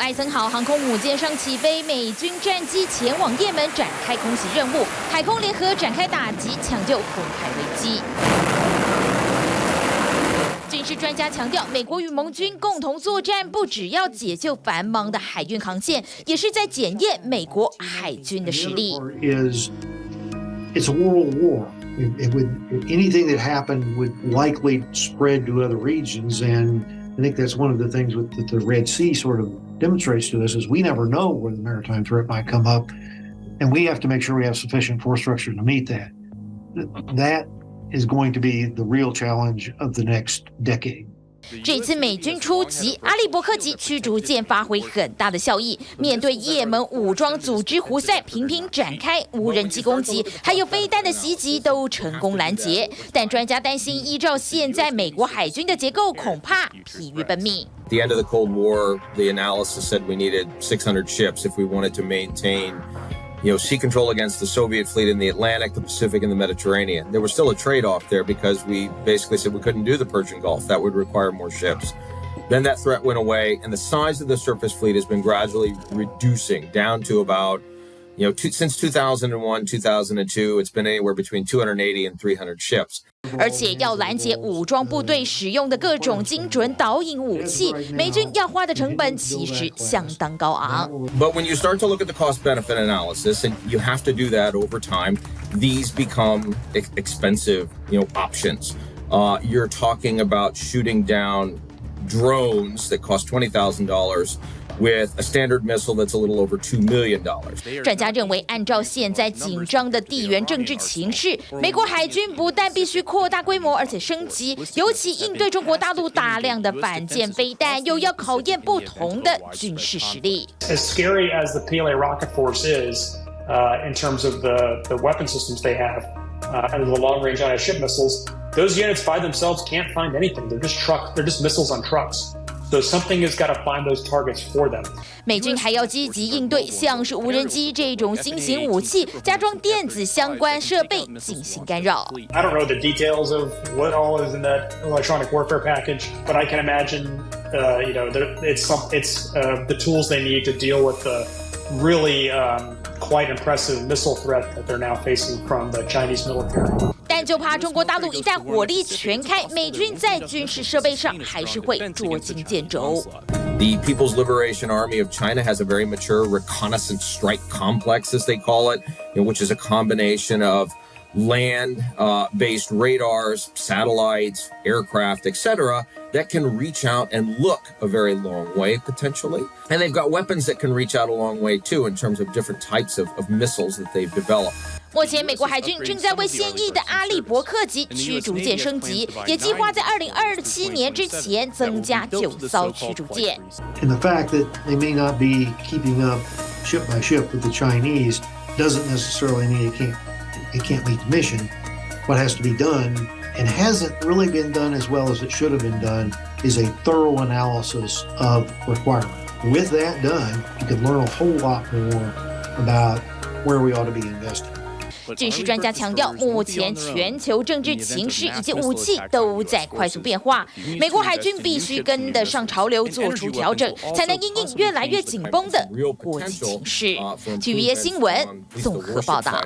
艾森豪航空母舰上起飞，美军战机前往也门展开空袭任务，海空联合展开打击，抢救红海危机。军事专家强调，美国与盟军共同作战，不只要解救繁忙的海运航线，也是在检验美国海军的实力。It's a world war. Anything that happened would likely spread to other regions, and I think that's one of the things that the Red Sea sort of demonstrates to us is we never know where the maritime threat might come up, and we have to make sure we have sufficient force structure to meet that. That is going to be the real challenge of the next decade. 这次美军出击，阿利伯克级驱逐舰发挥很大的效益。面对也门武装组织胡塞频频展开无人机攻击，还有飞弹的袭击，都成功拦截。但专家担心，依照现在美国海军的结构，恐怕疲于奔命。At the end of the Cold War, the analysis said we needed 600 ships if we wanted to maintain sea control against the Soviet fleet in the Atlantic, the Pacific, and the Mediterranean. There was still a trade-off there because we basically said we couldn't do the Persian Gulf. That would require more ships. Then that threat went away, and the size of the surface fleet has been gradually reducing down to about, since 2001, 2002, it's been anywhere between 280 and 300 ships. 而且要拦截武装部队使用的各种精准导引武器，美军要花的成本其实相当高昂。But when you start to look at the cost-benefit analysis, and you have to do that over time, these become expensive, options. You're talking about shooting down drones that cost $20,000. With a standard missile that's a little over $2 million. 专家认为，按照现在紧张的地缘政治情势，美国海军不但必须扩大规模，而且升级，尤其应对中国大陆大量的反舰飞弹，又要考验不同的军事实力。As scary as the PLA rocket force is, in terms of the weapon systems they have, and the long-range anti-ship missiles, those units by themselves can't find anything. They're just missiles on trucks. So something has got to find those targets for them. 美军还要积极应对，像是无人机这种新型武器，加装电子相关设备进行干扰。I don't know the details of what all is in that electronic warfare package, but I can imagine, it's the tools they need to deal with the really quite impressive missile threat that they're now facing from the Chinese military. 但就怕中国大陆一旦火力全开，美军在军事设备上还是会捉襟见肘。The People's Liberation Army of China has a very mature reconnaissance strike complex, as they call it, which is a combination of land-based radars, satellites, aircraft, etc., that can reach out and look a very long way, potentially. And they've got weapons that can reach out a long way, too, in terms of different types of missiles that they've developed. 目前，美国海军正在为现役的阿利伯克级驱逐舰升级，也计划在2027年之前增加9艘驱逐舰。And the fact that they may not be keeping up ship by ship with the Chinese doesn't necessarily mean it can't meet the mission. What has to be done, and hasn't really been done as well as it should have been done, is a thorough analysis of requirement. With that done, you can learn a whole lot more about where we ought to be investing. 军事专家强调，目前全球政治情势以及武器都在快速变化，美国海军必须跟得上潮流，做出调整，才能因应越来越紧绷的国际情势。TVBS 新闻综合报道。